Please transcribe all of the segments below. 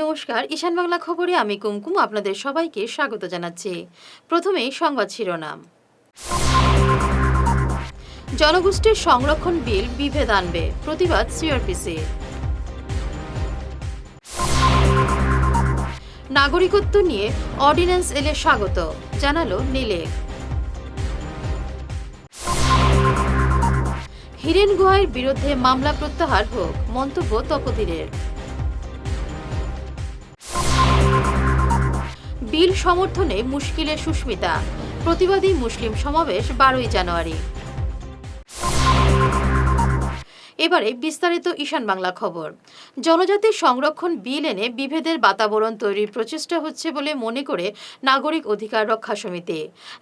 নমস্কার, ঈশান বাংলা খবরে আমি কুমকুম আপনাদের সবাইকে স্বাগত জানাচ্ছি। প্রথমেই সংবাদ শিরোনাম। জনগোষ্ঠীর সংরক্ষণ বিল বিভেদ আনবে, প্রতিবাদ সিআরপিসি। নাগরিকত্ব নিয়ে অর্ডিন্যান্স এলে স্বাগত, জানালো নীলে। হিরেন গুহাইয়ের বিরুদ্ধে মামলা প্রত্যাহার হোক, মন্তব্য তপোধীরের। বিল সমর্থনে মুশকিলে সুস্মিতা, প্রতিবাদী মুসলিম সমাবেশ 12ই জানুয়ারি। এবারে বিস্তারিত ঈশান বাংলা খবর। জনজাতি সংরক্ষণ বিল এনে বিভেদের বাতাবরণ তৈরির প্রচেষ্টা হচ্ছে বলে মনে করে নাগরিক অধিকার রক্ষা সমিতি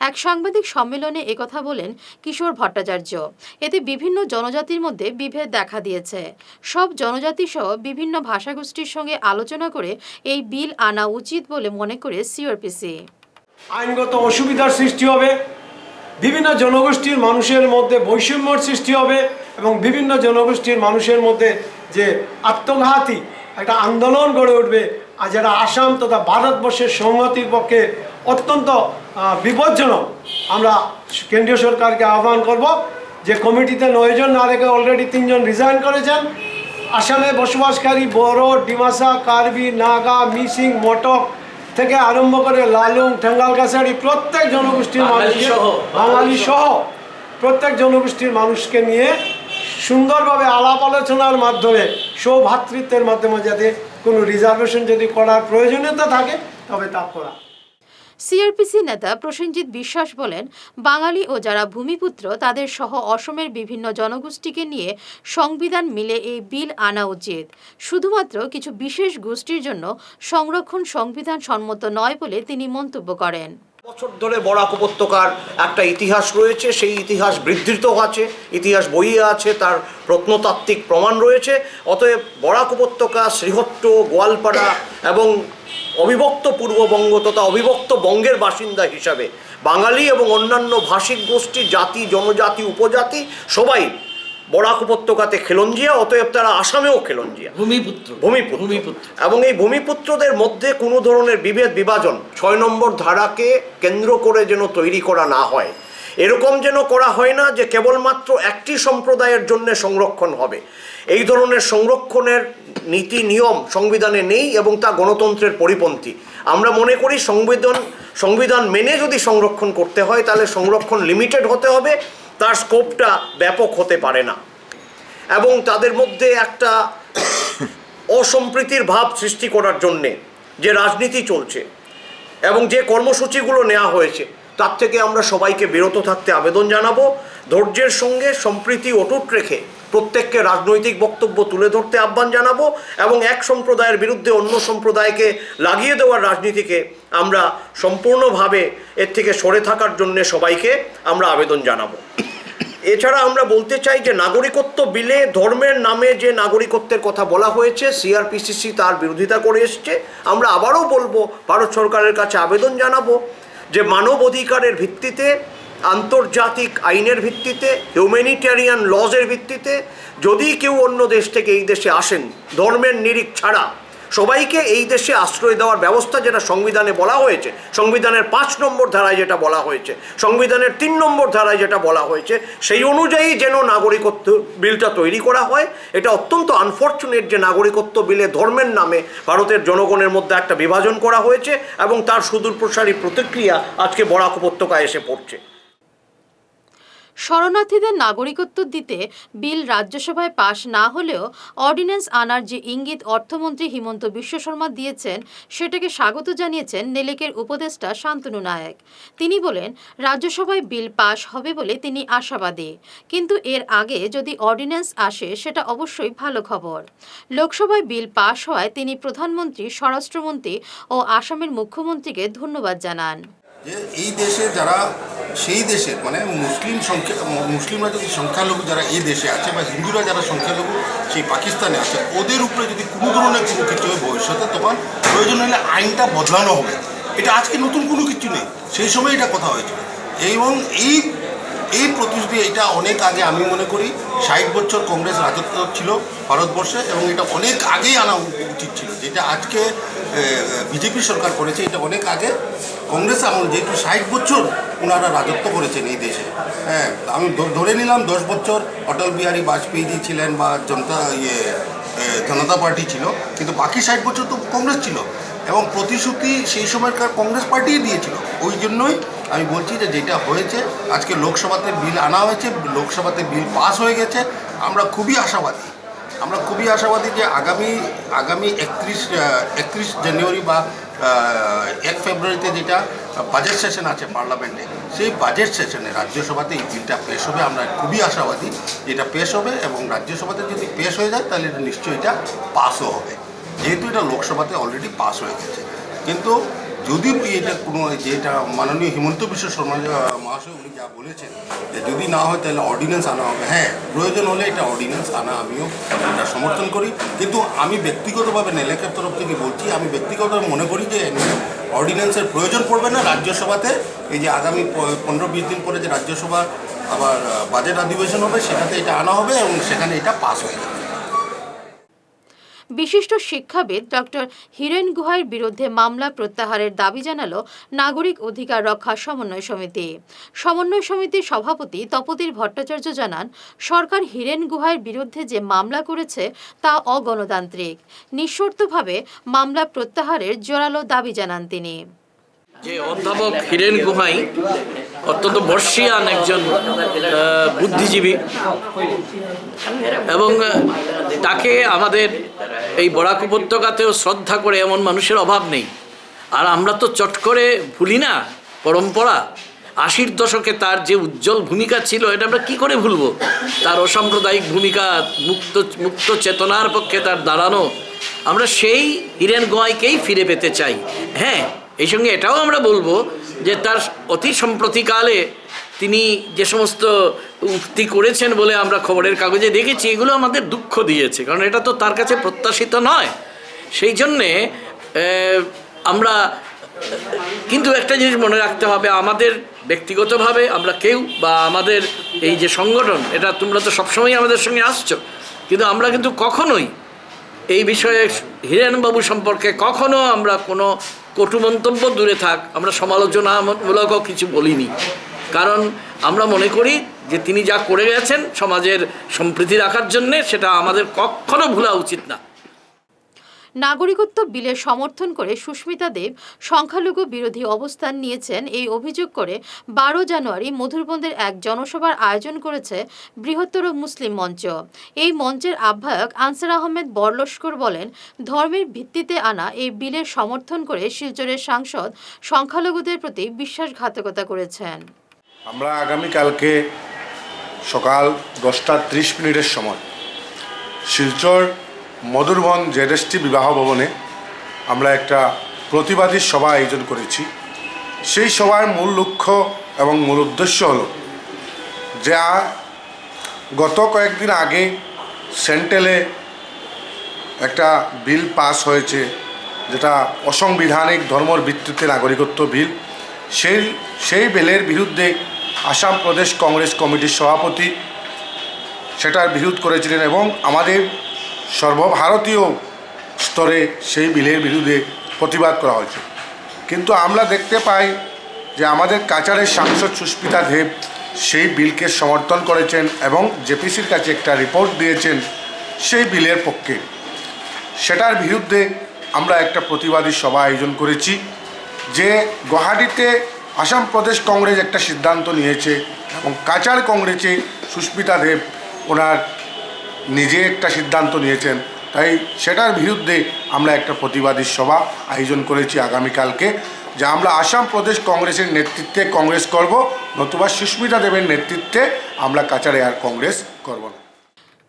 এক সাংবাদিক সম্মেলনে একথা বলেন কিশোর ভট্টাচার্য। এতে বিভিন্ন জনজাতির মধ্যে বিভেদ দেখা দিয়েছে। সব জনজাতি সহ বিভিন্ন ভাষাগোষ্ঠীর সঙ্গে আলোচনা করে এই বিল আনা উচিত বলে মনে করে সিআরপিসি। আইনগত অসুবিধার সৃষ্টি হবে, বিভিন্ন জনগোষ্ঠীর মানুষের মধ্যে বৈষম্যর সৃষ্টি হবে এবং বিভিন্ন জনগোষ্ঠীর মানুষের মধ্যে যে আত্মঘাতী একটা আন্দোলন গড়ে উঠবে, আর যেটা আসাম তথা ভারতবর্ষের সংহতির পক্ষে অত্যন্ত বিপজ্জনক। আমরা কেন্দ্রীয় সরকারকে আহ্বান করব যে কমিটিতে 9 জন না রেখে অলরেডি 3 জন রিজাইন করেছেন। আসামে বসবাসকারী বড়ো, ডিমাসা, কার্বি, নাগা, মিসিং, মটক থেকে আরম্ভ করে লালুং, ঠেঙ্গালকাছাড়ি প্রত্যেক জনগোষ্ঠীর মানুষকে, বাঙালি সহ প্রত্যেক জনগোষ্ঠীর মানুষকে নিয়ে সুন্দরভাবে আলাপ আলোচনার মাধ্যমে সৌভ্রাতৃত্বের মাধ্যমে যাতে কোনো রিজার্ভেশন যদি করার প্রয়োজনীয়তা থাকে তবে তা করা। সিআরপিসি নেতা প্রসেনজিৎ বিশ্বাস বলেন, বাঙালি ও যারা ভূমিপুত্র তাদের সহ অসমের বিভিন্ন জনগোষ্ঠীকে নিয়ে সংবিধান মিলে এই বিল আনা উচিত। শুধুমাত্র কিছু বিশেষ গোষ্ঠীর জন্য সংরক্ষণ সংবিধান সম্মত নয় বলে তিনি মন্তব্য করেন। বছর ধরে বরাক উপত্যকার একটা ইতিহাস রয়েছে, সেই ইতিহাস বৃদ্ধিত আছে, ইতিহাস বইয়ে আছে, তার প্রত্নতাত্ত্বিক প্রমাণ রয়েছে। অতএব বরাক উপত্যকা, শ্রীহট্ট, গোয়ালপাড়া এবং অবিভক্ত পূর্ববঙ্গ তথা অবিভক্ত বঙ্গের বাসিন্দা হিসাবে বাঙালি এবং অন্যান্য ভাষিক গোষ্ঠী, জাতি, জনজাতি, উপজাতি সবাই বরাক উপত্যকাতে খেলঞ্জিয়া, অতএব তারা আসামেও খেলঞ্জিয়া, ভূমিপুত্র। এবং এই ভূমিপুত্রদের মধ্যে কোনো ধরনের বিভেদ বিভাজন 6 নম্বর ধারাকে কেন্দ্র করে যেন তৈরি করা না হয়। এরকম যেন করা হয় না যে কেবলমাত্র একটি সম্প্রদায়ের জন্য সংরক্ষণ হবে। এই ধরনের সংরক্ষণের নীতি নিয়ম সংবিধানে নেই এবং তা গণতন্ত্রের পরিপন্থী। আমরা মনে করি সংবিধান মেনে যদি সংরক্ষণ করতে হয় তাহলে সংরক্ষণ লিমিটেড হতে হবে, তার স্কোপটা ব্যাপক হতে পারে না। এবং তাদের মধ্যে একটা অসম্প্রীতির ভাব সৃষ্টি করার জন্যে যে রাজনীতি চলছে এবং যে কর্মসূচিগুলো নেওয়া হয়েছে তার থেকে আমরা সবাইকে বিরত থাকতে আবেদন জানাবো। ধৈর্যের সঙ্গে সম্প্রীতি অটুট রেখে প্রত্যেককে রাজনৈতিক বক্তব্য তুলে ধরতে আহ্বান জানাবো এবং এক সম্প্রদায়ের বিরুদ্ধে অন্য সম্প্রদায়কে লাগিয়ে দেওয়ার রাজনীতিকে আমরা সম্পূর্ণভাবে এর থেকে সরে থাকার জন্য সবাইকে আমরা আবেদন জানাবো। এছাড়া আমরা বলতে চাই যে নাগরিকত্ব বিলে ধর্মের নামে যে নাগরিকত্বের কথা বলা হয়েছে, সিআরপিসি তার বিরোধিতা করে এসছে। আমরা আবারও বলবো, ভারত সরকারের কাছে আবেদন জানাবো যে মানব অধিকারের ভিত্তিতে, আন্তর্জাতিক আইনের ভিত্তিতে, হিউম্যানিটেরিয়ান লজের ভিত্তিতে যদি কেউ অন্য দেশ থেকে এই দেশে আসেন, ধর্মের নিরিখ ছাড়া সবাইকে এই দেশে আশ্রয় দেওয়ার ব্যবস্থা যেটা সংবিধানে বলা হয়েছে, সংবিধানের 5 নম্বর ধারায় যেটা বলা হয়েছে, সংবিধানের 3 নম্বর ধারায় যেটা বলা হয়েছে, সেই অনুযায়ী যেন নাগরিকত্ব বিলটা তৈরি করা হয়। এটা অত্যন্ত আনফর্চুনেট যে নাগরিকত্ব বিলে ধর্মের নামে ভারতের জনগণের মধ্যে একটা বিভাজন করা হয়েছে এবং তার সুদূরপ্রসারী প্রতিক্রিয়া আজকে বরাক উপত্যকায় এসে পড়ছে। শরণার্থীদের নাগরিকত্ব দিতে বিল রাজ্যসভায় পাশ না হলেও অর্ডিন্যান্স আনার যে ইঙ্গিত অর্থমন্ত্রী হিমন্ত বিশ্ব শর্মা দিয়েছেন সেটাকে স্বাগত জানিয়েছেন নেলেকের উপদেষ্টা শান্তনু নায়েক। তিনি বলেন, রাজ্যসভায় বিল পাশ হবে বলে তিনি আশাবাদী, কিন্তু এর আগে যদি অর্ডিন্যান্স আসে সেটা অবশ্যই ভালো খবর। লোকসভায় বিল পাশ হওয়ায় তিনি প্রধানমন্ত্রী, স্বরাষ্ট্রমন্ত্রী ও আসামের মুখ্যমন্ত্রীকে ধন্যবাদ জানান। যে এই দেশে যারা সেই দেশের মানে মুসলিমরা যদি সংখ্যালঘু যারা এই দেশে আছে বা হিন্দুরা যারা সংখ্যালঘু সেই পাকিস্তানে আছে, ওদের উপরে যদি কোনো ধরনের কোনো কিছু হয় ভবিষ্যতে, তখন প্রয়োজন হলে আইনটা বদলানো হবে। এটা আজকে নতুন কোনো কিছু নেই, সেই সময় এটা কথা হয়েছিল। এবং এই এই প্রতিশ্রুতি এটা অনেক আগে, আমি মনে করি 60 বছর কংগ্রেস রাজত্ব ছিল ভারতবর্ষে, এবং এটা অনেক আগেই আনা উচিত ছিল। যেটা আজকে বিজেপি সরকার করেছে এটা অনেক আগে কংগ্রেস আমল, যেহেতু 60 বছর ওনারা রাজত্ব করেছেন এই দেশে। হ্যাঁ, আমি ধরে নিলাম 10 বছর অটল বিহারী বাজপেয়ীজি ছিলেন বা জনতা পার্টি ছিল, কিন্তু বাকি 60 বছর তো কংগ্রেস ছিল, এবং প্রতিশ্রুতি সেই সময়কার কংগ্রেস পার্টিই দিয়েছিল। ওই জন্যই আমি বলছি যে যেটা হয়েছে আজকে লোকসভাতে বিল আনা হয়েছে, লোকসভাতে বিল পাস হয়ে গেছে। আমরা খুবই আশাবাদী যে আগামী 31 জানুয়ারি বা 1 ফেব্রুয়ারিতে যেটা বাজেট সেশন আছে পার্লামেন্টে, সেই বাজেট সেশনে রাজ্যসভাতে এই বিলটা পেশ হবে। আমরা খুবই আশাবাদী যেটা পেশ হবে, এবং রাজ্যসভাতে যদি পেশ হয়ে যায় তাহলে এটা নিশ্চয়ই এটা পাসও হবে, যেহেতু এটা লোকসভাতে অলরেডি পাস হয়ে গেছে। কিন্তু যদি এটা কোনো, যেটা মাননীয় হিমন্ত বিশ্ব শর্মা মহাশয় উনি যা বলেছেন যে যদি না হয় তাহলে অর্ডিন্যান্স আনা হবে, হ্যাঁ প্রয়োজন হলে এটা অর্ডিন্যান্স আনা আমিও এটা সমর্থন করি। কিন্তু আমি ব্যক্তিগতভাবে নেলেকের তরফ থেকে বলছি, আমি ব্যক্তিগতভাবে মনে করি যে অর্ডিন্যান্সের প্রয়োজন পড়বে না রাজ্যসভাতে। এই যে আগামী 15-20 দিন পরে যে রাজ্যসভার আবার বাজেট অধিবেশন হবে, সেটাতে এটা আনা হবে এবং সেখানে এটা পাস হয়ে যাবে। বিশিষ্ট শিক্ষাবিদ ডক্টর হীরেন গুহাইয়ের বিরুদ্ধে মামলা প্রত্যাহারের দাবি জানালো নাগরিক অধিকার রক্ষা সমন্বয় সমিতি। সমন্বয় সমিতির সভাপতি তপোধীর ভট্টাচার্য জানান, সরকার হীরেন গুহাইয়ের বিরুদ্ধে যে মামলা করেছে তা অগণতান্ত্রিক। নিঃশর্তভাবে মামলা প্রত্যাহারের জোরালো দাবি জানান তিনি। যে অধ্যাপক হীরেন গুহাই অত্যন্ত বর্ষীয়ান একজন বুদ্ধিজীবী, এবং তাকে আমাদের এই বরাক উপত্যকাতেও শ্রদ্ধা করে এমন মানুষের অভাব নেই। আর আমরা তো চট করে ভুলি না পরম্পরা। 80-র দশকে তার যে উজ্জ্বল ভূমিকা ছিল, এটা আমরা কী করে ভুলবো? তার অসাম্প্রদায়িক ভূমিকা, মুক্ত চেতনার পক্ষে তার দাঁড়ানো, আমরা সেই হীরেন গুহাইকেই ফিরে পেতে চাই। হ্যাঁ, এই সঙ্গে এটাও আমরা বলবো যে তার অতি সম্প্রতিকালে তিনি যে সমস্ত উক্তি করেছেন বলে আমরা খবরের কাগজে দেখেছি, এগুলো আমাদের দুঃখ দিয়েছে, কারণ এটা তো তার কাছে প্রত্যাশিত নয়। সেই জন্যে আমরা কিন্তু একটা জিনিস মনে রাখতে হবে, আমাদের ব্যক্তিগতভাবে আমরা কেউ বা আমাদের এই যে সংগঠন, এটা তোমরা তো সবসময় আমাদের সঙ্গে আসছো, কিন্তু আমরা কিন্তু কখনোই এই বিষয়ে হীরেনবাবু সম্পর্কে কখনো আমরা কোনো কটু মন্তব্য দূরে থাক, আমরা সমালোচনামূলকও কিছু বলিনি। কারণ আমরা মনে করি যে তিনি যা করে গেছেন সমাজের সম্প্রীতি রাখার জন্যে, সেটা আমাদের কখনো ভোলা উচিত না। নাগরিকত্ব বিলের সমর্থন করে সুস্মিতা দেব সংখ্যালঘু বিরোধী অবস্থান নিয়েছেন এই অভিযোগ করে 12 জানুয়ারি মধুরবন্দের এক জনসভার আয়োজন করেছে বৃহত্তর মুসলিম মঞ্চ। এই মঞ্চের আহ্বায়ক আনসার আহমেদ বরলস্কর বলেন, ধর্মের ভিত্তিতে আনা এই বিলের সমর্থন করে শিলচরের সাংসদ সংখ্যালঘুদের প্রতি বিশ্বাসঘাতকতা করেছেন। আমরা আগামীকালকে সকাল 10:30 সময় শিলচর মধুরবন জেডএসটি বিবাহ ভবনে আমরা একটা প্রতিবাদী সভা আয়োজন করেছি। সেই সভার মূল লক্ষ্য এবং মূল উদ্দেশ্য হলো, যা গত কয়েকদিন আগে সেন্ট্রালে একটা বিল পাস হয়েছে, যেটা অসাংবিধানিক ধর্মের ভিত্তিতে নাগরিকত্ব বিল, সেই বিলের বিরুদ্ধে আসাম প্রদেশ কংগ্রেস কমিটির সভাপতি সেটার বিরোধ করেছিলেন, এবং আমাদের সর্বভারতীয় স্তরে সেই বিলের বিরুদ্ধে প্রতিবাদ করা হয়েছে। কিন্তু আমরা দেখতে পাই যে আমাদের কাছাড়ের সাংসদ সুস্মিতা দেব সেই বিলকে সমর্থন করেছেন এবং জেপিসির কাছে একটা রিপোর্ট দিয়েছেন সেই বিলের পক্ষে। সেটার বিরুদ্ধে আমরা একটা প্রতিবাদী সভা আয়োজন করেছি, যে গুয়াহাটিতে আসাম প্রদেশ কংগ্রেস একটা সিদ্ধান্ত নিয়েছে এবং কাছাড় কংগ্রেসে সুস্মিতা দেব ওনার নিজে একটা সিদ্ধান্ত নিয়েছেন। তাই সেটার বিরুদ্ধে আমরা একটা প্রতিবাদী সভা আয়োজন করেছি আগামীকালকে, যে আমরা আসাম প্রদেশ কংগ্রেসের নেতৃত্বে কংগ্রেস করব, নতুবা সুস্মিতা দেবের নেতৃত্বে আমরা কাছাড়ে আর কংগ্রেস করব না।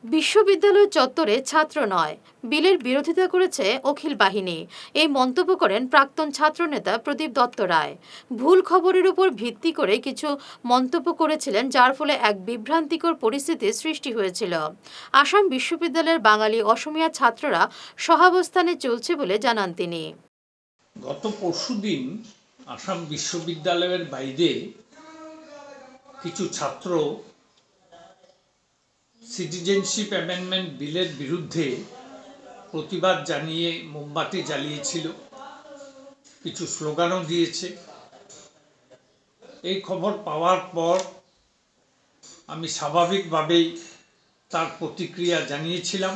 বিশ্ববিদ্যালয় চত্বরে ছাত্র নয়, বিলের বিরোধিতা করেছে অখিল বাহিনী, এই মন্তব্য করেন প্রাক্তন ছাত্রনেতা প্রদীপ দত্ত রায়। ভুল খবরের উপর ভিত্তি করে কিছু মন্তব্য করেছিলেন, যার ফলে এক বিভ্রান্তিকর পরিস্থিতির সৃষ্টি হয়েছিল। আসাম বিশ্ববিদ্যালয়ের বাঙালি অসমীয়া ছাত্ররা সহাবস্থানে চলছে বলে জানান তিনি। গত পরশুদিন আসাম বিশ্ববিদ্যালয়ের বাইরে কিছু ছাত্র সিটিজেনশিপ অ্যামেন্ডমেন্ট বিলের বিরুদ্ধে প্রতিবাদ জানিয়ে মোমবাতি জ্বালিয়েছিল, কিছু স্লোগানও দিয়েছে। এই খবর পাওয়ার পর আমি স্বাভাবিকভাবেই তার প্রতিক্রিয়া জানিয়েছিলাম,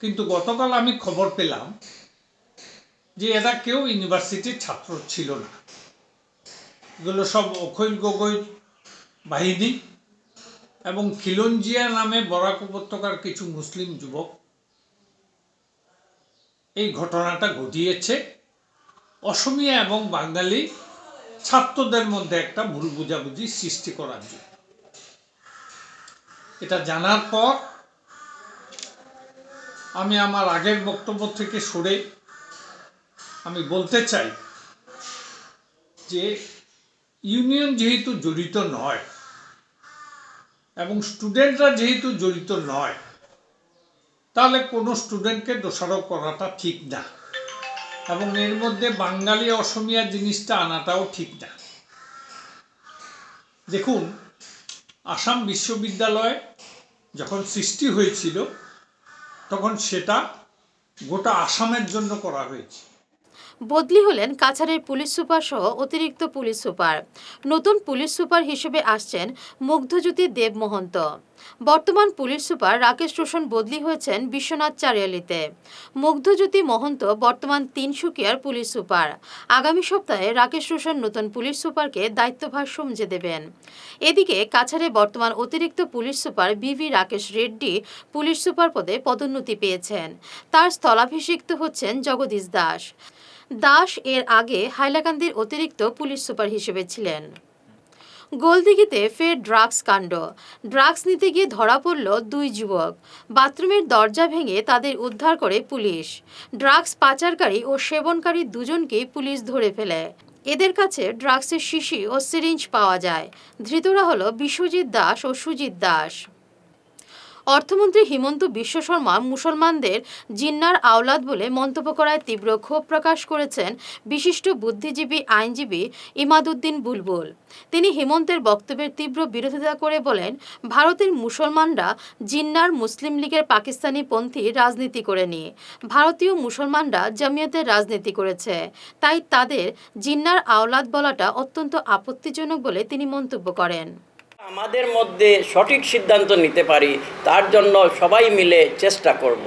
কিন্তু গতকাল আমি খবর পেলাম যে এরা কেউ ইউনিভার্সিটির ছাত্র ছিল না। এগুলো সব অখিল গগৈ বাহিনী এবং খিলঞ্জিয়া নামে বরাক উপত্যকার কিছু মুসলিম যুবক এই ঘটনাটা ঘটিয়েছে অসমীয়া এবং বাঙালি ছাত্রদের মধ্যে একটা ভুল বোঝাবুঝি সৃষ্টি করার জন্য। এটা জানার পর আমি আমার আগের বক্তব্য থেকে সরে আমি বলতে চাই যে ইউনিয়ন যেহেতু জড়িত নয় এবং স্টুডেন্টরা যেহেতু জড়িত নয়, তাহলে কোনো স্টুডেন্টকে দোষারোপ করাটা ঠিক না, এবং এর মধ্যে বাঙালি অসমীয়া জিনিসটা আনাটাও ঠিক না। দেখুন, আসাম বিশ্ববিদ্যালয় যখন সৃষ্টি হয়েছিল তখন সেটা গোটা আসামের জন্য করা হয়েছে। বদলি হলেন কাছাড়ের পুলিশ সুপার সহ অতিরিক্ত পুলিশ সুপার। নতুন পুলিশ সুপার হিসেবে আসছেন মুগ্ধজ্যোতি দেব মহন্ত। বর্তমান পুলিশ সুপার রাকেশ রোশন বদলি হয়েছেন বিশ্বনাথ চারিয়ালিতে। মুগ্ধজ্যোতি মহন্ত বর্তমান তিনসুকিয়ার পুলিশ সুপার। আগামী সপ্তাহে রাকেশ রোশন নতুন পুলিশ সুপারকে দায়িত্বভার সমঝে দেবেন। এদিকে কাছাড়ে বর্তমান অতিরিক্ত পুলিশ সুপার বিভি রাকেশ রেড্ডি পুলিশ সুপার পদে পদোন্নতি পেয়েছেন। তার স্থলাভিষিক্ত হচ্ছেন জগদীশ দাস। দাস এর আগে হাইলাকান্দির অতিরিক্ত পুলিশ সুপার হিসেবে ছিলেন। গোলদিঘিতে ফের ড্রাগস কাণ্ড। ড্রাগস নিতে গিয়ে ধরা পড়ল দুই যুবক। বাথরুমের দরজা ভেঙে তাদের উদ্ধার করে পুলিশ। ড্রাগস পাচারকারী ও সেবনকারী দুজনকেই পুলিশ ধরে ফেলে। এদের কাছে ড্রাগসের শিশি ও সিরিঞ্জ পাওয়া যায়। ধৃতরা হল বিশ্বজিৎ দাস ও সুজিত দাস। অর্থমন্ত্রী হিমন্ত বিশ্ব শর্মা মুসলমানদের জিন্নার আওলাদ বলে মন্তব্য করায় তীব্র ক্ষোভ প্রকাশ করেছেন বিশিষ্ট বুদ্ধিজীবী আইনজীবী ইমাদউদ্দিন বুলবুল। তিনি হিমন্তের বক্তব্যের তীব্র বিরোধিতা করে বলেন, ভারতের মুসলমানরা জিন্নার মুসলিম লীগের পাকিস্তানি পন্থী রাজনীতি করেনি, ভারতীয় মুসলমানরা জামিয়াতের রাজনীতি করেছে, তাই তাদের জিন্নার আওলাদ বলাটা অত্যন্ত আপত্তিজনক বলে তিনি মন্তব্য করেন। আমাদের মধ্যে সঠিক সিদ্ধান্ত নিতে পারি, তার জন্য সবাই মিলে চেষ্টা করব।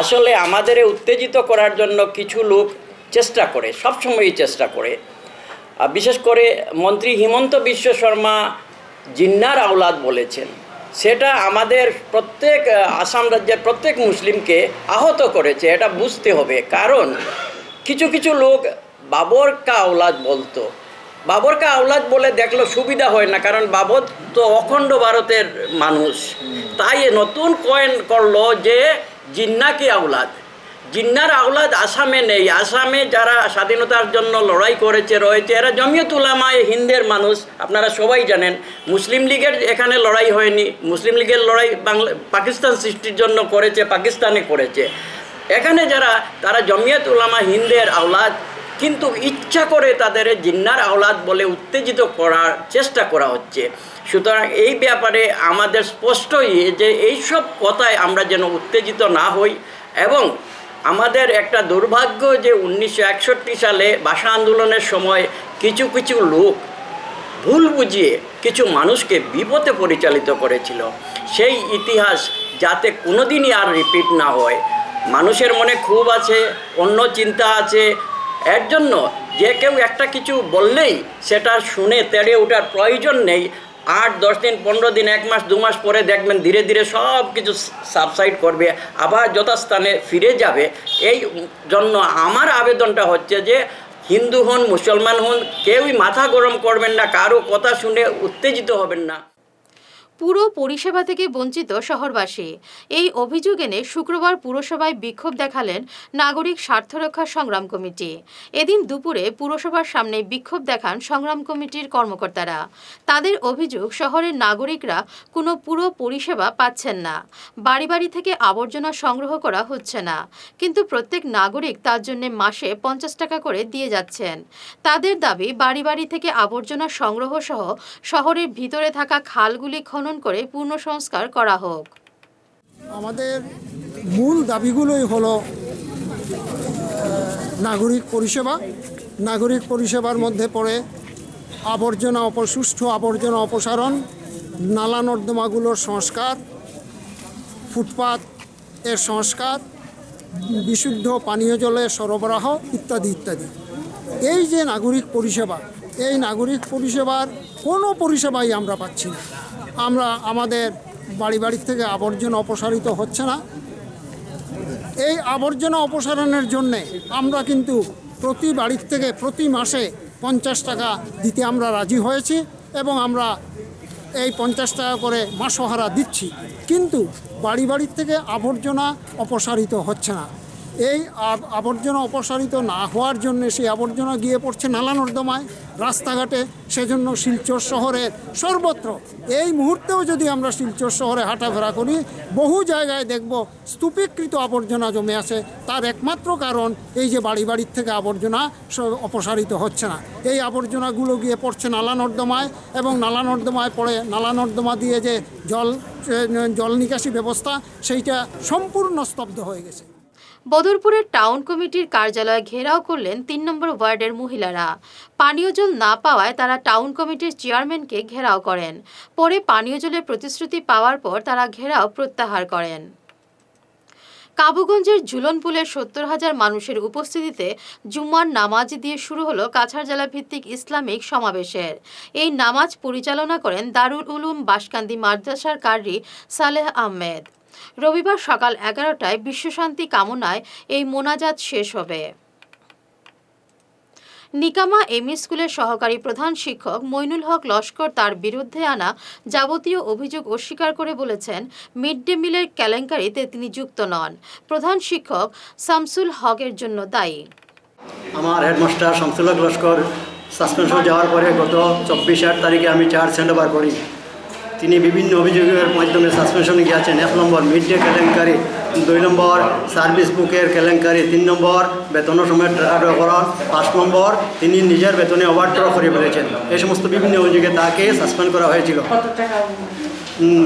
আসলে আমাদের উত্তেজিত করার জন্য কিছু লোক চেষ্টা করে, সবসময়ই চেষ্টা করে। বিশেষ করে মন্ত্রী হিমন্ত বিশ্ব শর্মা জিন্নার আওলাদ বলেছেন, সেটা আমাদের প্রত্যেক আসাম রাজ্যের প্রত্যেক মুসলিমকে আহত করেছে। এটা বুঝতে হবে, কারণ কিছু কিছু লোক বাবর কা আওলাদ বলতো। বাবর কা আওলাদ বলে দেখলো সুবিধা হয় না, কারণ বাবর তো অখণ্ড ভারতের মানুষ। তাই নতুন কয়েন করলো যে জিন্না কি আওলাদ। জিন্নার আওলাদ আসামে নেই। আসামে যারা স্বাধীনতার জন্য লড়াই রয়েছে এরা জমিয়ত উলামায়ে হিন্দের মানুষ। আপনারা সবাই জানেন, মুসলিম লীগের এখানে লড়াই হয়নি। মুসলিম লীগের লড়াই পাকিস্তান সৃষ্টির জন্য করেছে, পাকিস্তানে করেছে। এখানে যারা তারা জমিয়ত উলামা হিন্দের আওলাদ, কিন্তু ইচ্ছা করে তাদের জিন্নার আওলাদ বলে উত্তেজিত করার চেষ্টা করা হচ্ছে। সুতরাং এই ব্যাপারে আমাদের স্পষ্টই যে এইসব কথায় আমরা যেন উত্তেজিত না হই। এবং আমাদের একটা দুর্ভাগ্য যে 1961 সালে ভাষা আন্দোলনের সময় কিছু কিছু লোক ভুল বুঝিয়ে কিছু মানুষকে বিপথে পরিচালিত করেছিল। সেই ইতিহাস যাতে কোনোদিনই আর রিপিট না হয়। মানুষের মনে ক্ষোভ আছে, অন্য চিন্তা আছে। এর জন্য যে কেউ একটা কিছু বললেই সেটা শুনে তেড়ে ওঠার প্রয়োজন নেই। 8-10 দিন, 15 দিন, 1 মাস, 2 মাস পরে দেখবেন ধীরে ধীরে সব কিছু সাবসাইড করবে, আবার যথাস্থানে ফিরে যাবে। এই জন্য আমার আবেদনটা হচ্ছে যে হিন্দু হন, মুসলমান হন, কেউই মাথা গরম করবেন না, কারো কথা শুনে উত্তেজিত হবেন না। পুরো পরিষেবা থেকে বঞ্চিত শহরবাসী। এই অভিযোগ এনে শুক্রবার পুরসভায় বিক্ষোভ দেখালেন নাগরিক স্বার্থ রক্ষা সংগ্রাম কমিটি। এদিন দুপুরে পুরসভার সামনে বিক্ষোভ দেখান সংগ্রাম কমিটির কর্মকর্তারা। তাদের অভিযোগ, শহরের নাগরিকরা কোনো পুরো পরিষেবা পাচ্ছেন না। বাড়ি বাড়ি থেকে আবর্জনা সংগ্রহ করা হচ্ছে না, কিন্তু প্রত্যেক নাগরিক তার জন্য মাসে 50 টাকা করে দিয়ে যাচ্ছেন। তাদের দাবি, বাড়ি বাড়ি থেকে আবর্জনা সংগ্রহ সহ শহরের ভিতরে থাকা খালগুলি খনন করে পূর্ণ সংস্কার করা হোক। আমাদের মূল দাবিগুলোই হলো নাগরিক পরিষেবা। নাগরিক পরিষেবার মধ্যে পড়ে সুষ্ঠু আবর্জনা অপসারণ, নালা নর্দমাগুলোর সংস্কার, ফুটপাত এর সংস্কার, বিশুদ্ধ পানীয় জলের সরবরাহ ইত্যাদি ইত্যাদি। এই যে নাগরিক পরিষেবা, এই নাগরিক পরিষেবার কোনো পরিষেবাই আমরা পাচ্ছি না। আমাদের বাড়ি বাড়ি থেকে আবর্জনা অপসারিত হচ্ছে না। এই আবর্জনা অপসারণের জন্যে আমরা কিন্তু প্রতি বাড়ির থেকে প্রতি মাসে 50 টাকা দিতে আমরা রাজি হয়েছি এবং আমরা এই 50 টাকা করে মাসোহারা দিচ্ছি, কিন্তু বাড়ি বাড়ির থেকে আবর্জনা অপসারিত হচ্ছে না। এই আবর্জনা অপসারিত না হওয়ার জন্য সেই আবর্জনা গিয়ে পড়ছে নালা নর্দমায়, রাস্তাঘাটে। সেজন্য শিলচর শহরের সর্বত্র, এই মুহূর্তেও যদি আমরা শিলচর শহরে হাঁটাফেরা করি, বহু জায়গায় দেখব স্তূপীকৃত আবর্জনা জমে আছে। তার একমাত্র কারণ এই যে বাড়ি বাড়ির থেকে আবর্জনা অপসারিত হচ্ছে না। এই আবর্জনাগুলো গিয়ে পড়ছে নালা নর্দমায় এবং নালা নর্দমায় পড়ে নালা নর্দমা দিয়ে যে জল নিকাশি ব্যবস্থা, সেইটা সম্পূর্ণ স্তব্ধ হয়ে গেছে। বদরপুরের টাউন কমিটির কার্যালয় ঘেরাও করলেন 3 নম্বর ওয়ার্ডের মহিলারা। পানীয় জল না পাওয়ায় তারা টাউন কমিটির চেয়ারম্যানকে ঘেরাও করেন। পরে পানীয় জলের প্রতিশ্রুতি পাওয়ার পর তারা ঘেরাও প্রত্যাহার করেন। কাবুগঞ্জের ঝুলনপুলের 70,000 মানুষের উপস্থিতিতে জুম্মার নামাজ দিয়ে শুরু হলো কাছাড় জেলা ভিত্তিক ইসলামিক সমাবেশের। এই নামাজ পরিচালনা করেন দারুল উলুম বাসকান্দি মাদ্রাসার কারি সালেহ আহমেদ। রবিবার সকাল 11টায় বিশ্বশান্তি কামনায় এই মোনাজাত শেষ হবে। নিকামা এমই স্কুলের সহকারী প্রধান শিক্ষক মইনুল হক লস্কর তার বিরুদ্ধে আনা যাবতীয় অভিযোগ অস্বীকার করে বলেছেন, মিড ডে মিলের কেলেঙ্কারিতে তিনি যুক্ত নন। প্রধান শিক্ষক শামসুল হকের জন্য দায়ী। আমার হেডমাস্টার শামসুল হক লস্কর সাসপেনশন যাওয়ার পরে গত 24 তারিখে আমি চার্জ হ্যান্ড ওভার করি। তিনি বিভিন্ন অভিযোগের মাধ্যমে সাসপেনশনে গিয়েছেন। 1 নম্বর মিড ডে কেলেঙ্কারি, 2 নম্বর সার্ভিস বুকের কেলেঙ্কারি, 3 নম্বর বেতনের সময় টাকাকরণ, 5 নম্বর তিনি নিজের বেতনে ওভারড্র করে ফেলেছেন। এই সমস্ত বিভিন্ন অভিযোগে তাকে সাসপেন্ড করা হয়েছিল।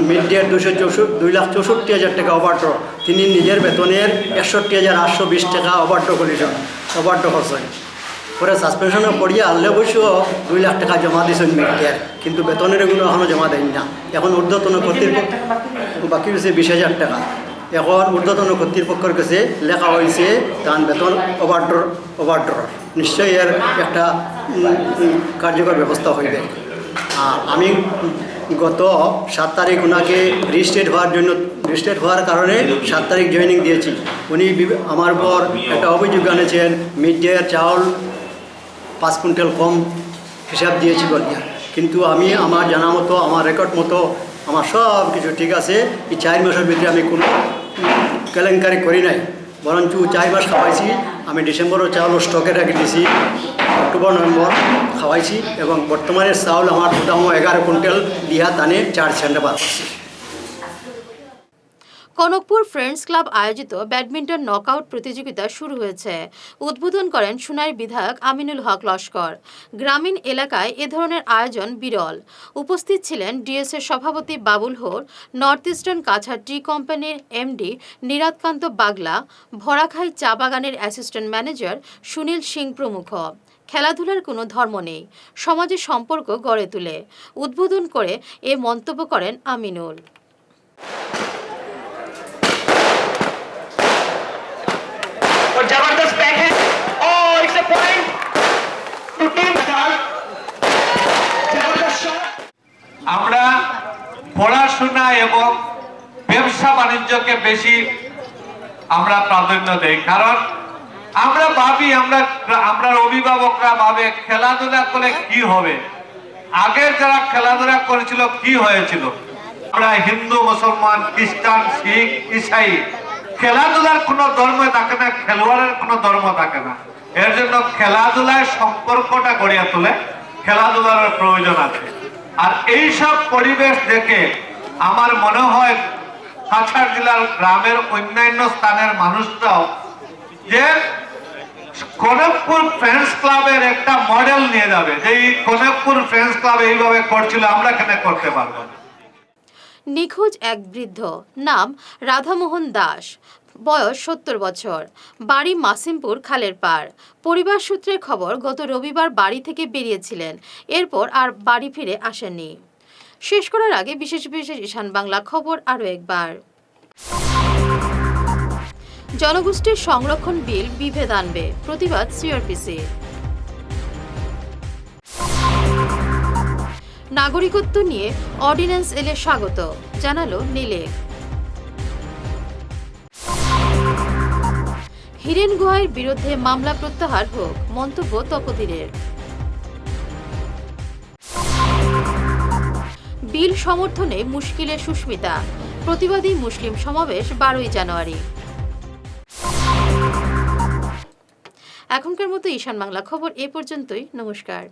মিড ডে 2,64,000 টাকা ওভারড্র, তিনি নিজের বেতনের 61,820 টাকা ওভারড্র করেছেন, ওভারড্র করছেন। পরে সাসপেনশনে পড়িয়ে আনলে অবশ্য 2 লাখ টাকা জমা দিয়েছেন মিড ডে, কিন্তু বেতনের এগুলো এখনও জমা দেন না। এখন ঊর্ধ্বতন কর্তৃপক্ষ বাকি হয়েছে 20,000 টাকা। এখন ঊর্ধ্বতন কর্তৃপক্ষের কাছে লেখা হয়েছে তার বেতন ওভারড্র নিশ্চয়ই এর একটা কার্যকর ব্যবস্থা হইবে। আর আমি গত 7 তারিখ ওনাকে রেজিস্ট্রেট হওয়ার কারণে 7 তারিখ জয়েনিং দিয়েছি। উনি আমার পর একটা অভিযোগ আনেছেন, মিড ডে চাউল 5 কুইন্টাল কম হিসাব দিয়েছি বলিয়া, কিন্তু আমি আমার জানা মতো, আমার রেকর্ড মতো আমার সব কিছু ঠিক আছে। এই 4 মাসের ভিতরে আমি কোনো কেলেঙ্কারি করি নাই, বরঞ্চ 4 মাস খাওয়াইছি। আমি ডিসেম্বরও চাউল স্টকে রেখে দিয়েছি, অক্টোবর নভেম্বর খাওয়াইছি এবং বর্তমানে চাউল আমার দাম 11 কুইন্টাল দিয়া টানে চার্জ সেন্টার বার করছি। কনকপুর ফ্রেন্ডস ক্লাব আয়োজিত ব্যাডমিন্টন নকআউট প্রতিযোগিতা শুরু হয়েছে। উদ্বোধন করেন সুনাইর বিধায়ক আমিনুল হক লস্কর। গ্রামীণ এলাকায় এ ধরনের আয়োজন বিরল। উপস্থিত ছিলেন ডিএসএর সভাপতি বাবুল হোর, নর্থ ইস্টার্ন কাছাড় টি কোম্পানির এমডি নিরাতকান্ত বাগলা, ভরাখাই চা বাগানের অ্যাসিস্ট্যান্ট ম্যানেজার সুনীল সিং প্রমুখ। খেলাধুলার কোনো ধর্ম নেই, সমাজে সম্পর্ক গড়ে তুলে। উদ্বোধন করে এ মন্তব্য করেন আমিনুল। जबरदस्त बैक है और it's a point two team जबरदस्त शॉट। আমরা পড়াশোনা এবং ব্যবসা বাণিজ্যকে বেশি আমরা প্রাধান্য দেই, কারণ আমরা ভাবি, আমরা অভিভাবকরা ভাবে খেলাধুলা করে কি হবে, আগের যারা খেলাধুলা করেছিল কি হয়েছিল, আমরা হিন্দু, মুসলমান, খ্রিস্টান, শিখ, ইসাই, খেলাধুলার কোনো ধর্ম থাকে না, খেলোয়াড়ের কোনো ধর্ম থাকে না। এর জন্য খেলাধুলায় সম্পর্কটা গড়িয়া তোলে, খেলাধুলার প্রয়োজন আছে। আর এইসব পরিবেশ দেখে আমার মনে হয় কাছাড় জেলার গ্রামের অন্যান্য স্থানের মানুষরাও যে কনকপুর ফ্রেন্ডস ক্লাবের একটা মডেল নিয়ে যাবে, যে এই কনকপুর ফ্রেন্ডস ক্লাব এইভাবে করছিল, আমরা কেন করতে পারবো না। নিখোঁজ এক বৃদ্ধ, নাম রাধামোহন দাস, বয়স 70 বছর, বাড়ি মাসিমপুর খালের পাড়। পরিবার সূত্রে খবর, গত রবিবার বাড়ি থেকে বেরিয়েছিলেন, এরপর আর বাড়ি ফিরে আসেননি। শেষ করার আগে বিশেষ বিশেষ ঈশান বাংলা খবর আরও একবার। জনগোষ্ঠীর সংরক্ষণ বিল বিভেদ আনবে, প্রতিবাদ সিআরপিসি। নাগরিকত্ব নিয়ে অর্ডিন্যান্স এলে স্বাগত, জানালো নিলেক। হিরেন গুহার বিরুদ্ধে মামলা প্রত্যাহার হোক, মন্তব্য তপোধীরের। বিল সমর্থনে মুশকিলে সুস্মিতা, প্রতিবাদী মুসলিম সমাবেশ 12ই জানুয়ারি। এখনকার মতো ঈশান বাংলা খবর এ পর্যন্তই, নমস্কার।